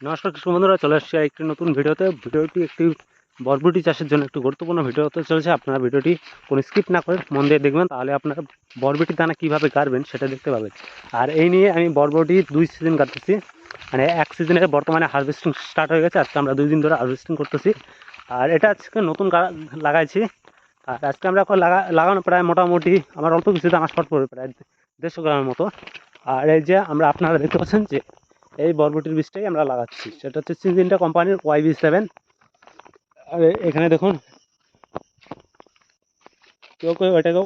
নমস্কার কৃষক বন্ধুরা, চলে আসছি একটি নতুন ভিডিওতে। ভিডিওটি একটি বরবটি চাষের জন্য একটি গুরুত্বপূর্ণ ভিডিও হতে চলেছে। আপনারা ভিডিওটি কোনো স্কিপ না করে মন দিয়ে দেখবেন, তাহলে আপনারা বরবটির দানা কীভাবে গাড়বেন সেটা দেখতে পাবেন। আর এই নিয়ে আমি বরবটি 2 সিজন কাটতেছি, মানে এক সিজনে বর্তমানে হারভেস্টিং স্টার্ট হয়ে গেছে। আজকে আমরা 2 দিন ধরে হারভেস্টিং করতেছি। আর এটা আজকে নতুন লাগাইছি। আর আজকে আমরা লাগানো প্রায় মোটামুটি আমার অল্প কিছু দানা শর্ট পড়বে, প্রায় 150 গ্রামের মতো। আর এই যে আপনারা দেখতে পাচ্ছেন যে এই বরবটির বীজটাই আমরা লাগাচ্ছি, সেটা হচ্ছে সিনজেন্টা কোম্পানির YB7। আর এখানে দেখুন, কেউ এটাকেও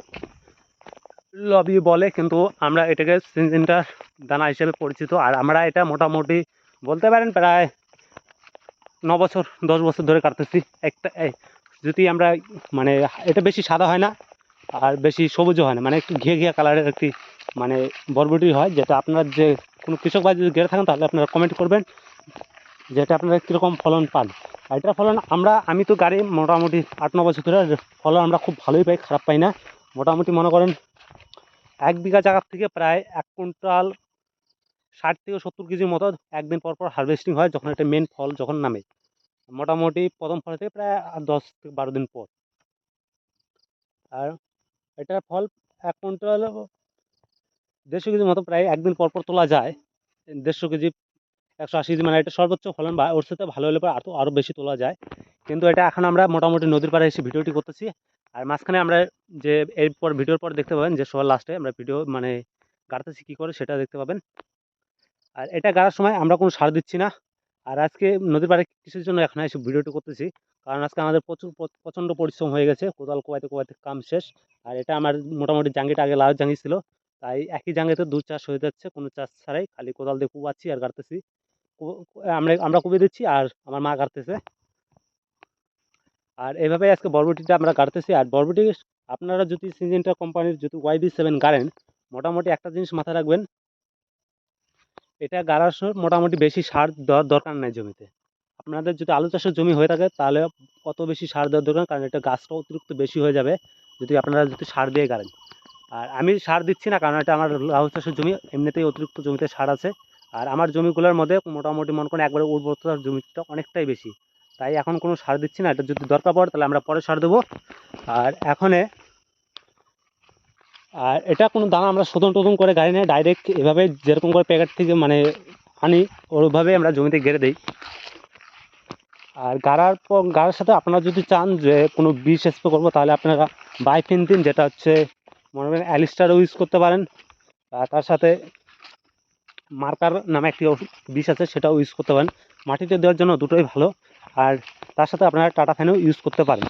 লবি বলে, কিন্তু আমরা এটাকে সিনজেন্টা দানা হিসেবে পরিচিত। আর আমরা এটা মোটামুটি বলতে পারেন প্রায় 9 বছর 10 বছর ধরে কাটতেছি। একটা যদি আমরা মানে এটা বেশি সাদা হয় না আর বেশি সবুজও হয় না, মানে একটু ঘিয়া কালারের একটি মানে বরবটি হয়, যেটা আপনার যে কোনো কৃষক ভাই যদি গেড়ে থাকেন তাহলে আপনারা কমেন্ট করবেন যেটা আপনারা কীরকম ফলন পান। আর এটার ফলন আমি তো গাড়ি মোটামুটি 8-9 বছর ধরে ফলন আমরা খুব ভালোই পাই, খারাপ পাই না। মোটামুটি মনে করেন 1 বিঘা জায়গার থেকে প্রায় 1 কুইন্টাল 60 থেকে 70 কেজির মতো একদিন পর পর হারভেস্টিং হয়, যখন এটা মেন ফল যখন নামে। মোটামুটি প্রথম ফল থেকে প্রায় 10 থেকে 12 দিন পর। আর এটার ফল 1 কুইন্টাল 150 কেজির মতো প্রায় একদিন পর পর তোলা যায়। 150 কেজি 180 কেজি, মানে এটা সর্বোচ্চ ফলন, বা ওর সাথে ভালো হলে পরে আরও বেশি তোলা যায়। কিন্তু এটা এখন আমরা মোটামুটি নদীর পাড়ে এসে ভিডিওটি করতেছি। আর মাঝখানে আমরা যে এরপর ভিডিওর পর দেখতে পাবেন যে সবার লাস্টে আমরা ভিডিও মানে গাড়তেছি কী করে সেটা দেখতে পাবেন। আর এটা গাড়ার সময় আমরা কোনো সার দিচ্ছি না। আর আজকে নদীর পাড়ে কিসের জন্য এখন এসে ভিডিওটি করতেছি, কারণ আজকে আমাদের প্রচণ্ড পরিশ্রম হয়ে গেছে, কোদাল কোবাইতে কাম শেষ। আর এটা আমার মোটামুটি জাঙ্গিটা আগে লাল জাঙ্গি ছিল, তাই একই জাঙ্গিতে 2 চাষ হয়ে যাচ্ছে, কোনো চাষ ছাড়াই খালি কোদাল দিয়ে কুবাচ্ছি আর গাড়তেছি। আমরা কুবিয়ে দিচ্ছি আর আমার মা গাড়তেছে। আর এইভাবে আজকে বরবটিটা আমরা গাড়তেছি। আর বরবটি আপনারা যদি সিনজেন্টা কোম্পানির যদি YB7 গাড়েন, মোটামুটি একটা জিনিস মাথায় রাখবেন, এটা গাড়ার সময় মোটামুটি বেশি সার দেওয়ার দরকার নাই জমিতে। আপনাদের যদি আলু চাষের জমি হয়ে থাকে তাহলে অত বেশি সার দেওয়ার দরকার, কারণ এটা গাছটা অতিরিক্ত বেশি হয়ে যাবে যদি আপনারা সার দিয়ে গাড়েন। আর আমি সার দিচ্ছি না, কারণ এটা আমার লাউ চাষের জমি, এমনিতেই অতিরিক্ত জমিতে সার আছে। আর আমার জমিগুলোর মধ্যে মোটামুটি মনে করেন একবারে উর্বরতার জমিটা অনেকটাই বেশি, তাই এখন কোনো সার দিচ্ছি না। এটা যদি দরকার পড়ে তাহলে আমরা পরে সার দেবো। আর আর এটা কোনো দানা আমরা শোধন টোধন করে গাড়ি নেই, ডাইরেক্ট এভাবে যেরকম করে প্যাকেট থেকে মানে আনি ওইভাবে আমরা জমিতে গেড়ে দিই। আর গাড়ার সাথে আপনারা যদি চান যে কোনো বিষ স্প্রে করবো, তাহলে আপনারা বাইফেন্থিন, যেটা হচ্ছে মনে করেন অ্যালিস্টারও ইউজ করতে পারেন। আর তার সাথে মার্কার নামে একটি বিষ আছে, সেটাও ইউজ করতে পারেন। মাটিতে দেওয়ার জন্য দুটোই ভালো। আর তার সাথে আপনারা টাটা ফ্যানও ইউজ করতে পারেন।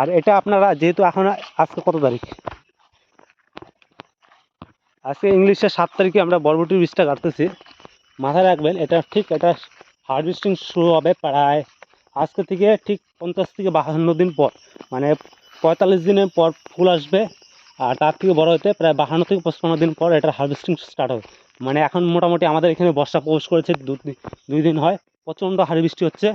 আর এটা আপনারা যেহেতু এখন আজকে কত তারিখ, আজকে ইংলিশের 7 তারিখে আমরা বরবটির বীজটা কাটতেছি। মাথায় রাখবেন এটা হারভেস্টিং শুরু হবে প্রায় আজকে থেকে ঠিক 50 থেকে 52 দিন পর, মানে 45 দিনের পর ফুল আসবে। আর তার থেকে বড় হতে প্রায় 52 থেকে 55 দিন পর এটার হারভেস্টিং স্টার্ট হবে। মানে এখন মোটামুটি আমাদের এখানে বর্ষা প্রবেশ করেছে, 2 দিন হয়, প্রচণ্ড হারে বৃষ্টি হচ্ছে।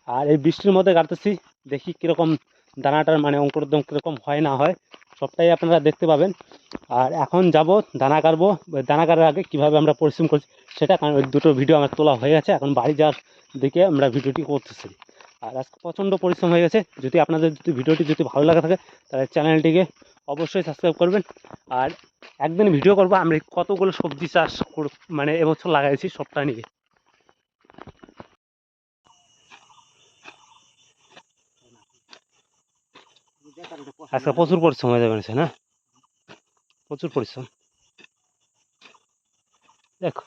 আর এই বৃষ্টির মধ্যে কাটতেছি, দেখি কীরকম দানাটার মানে অঙ্কুরোদ্গম কীরকম হয় না হয় সবটাই আপনারা দেখতে পাবেন। আর এখন যাব দানা কাটবো। দানা কাটার আগে কীভাবে আমরা পরিশ্রম করছি সেটা, কারণ ওই দুটো ভিডিও আমার তোলা হয়ে গেছে, এখন বাড়ি যাওয়ার দিকে আমরা ভিডিওটি করতেছি। আর আজকে প্রচণ্ড পরিশ্রম হয়ে গেছে। যদি আপনাদের ভিডিওটি ভালো লাগে থাকে তাহলে চ্যানেলটিকে অবশ্যই সাবস্ক্রাইব করবেন। আর একদিন ভিডিও করবো আমরা কতগুলো সবজি চাষ মানে এবছর লাগাইছি সবটা নিয়ে। আজকে প্রচুর পরিশ্রম হয়ে যাবে না, প্রচুর পরিশ্রম। দেখো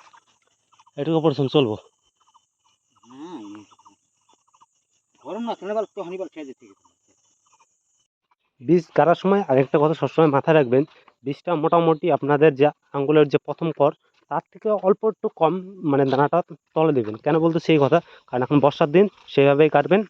এটুকু পরিশ্রম চলবো। বীজ গাড়ার সময় আরেকটা কথা সবসময় মাথায় রাখবেন, বীজটা মোটামুটি আপনাদের যে আঙ্গুলের যে প্রথম কর তার থেকে অল্প একটু কম মানে দানাটা তলে দেবেন। কেন বলতে সেই কথা, কারণ এখন বর্ষার দিন, সেইভাবেই কাটবেন।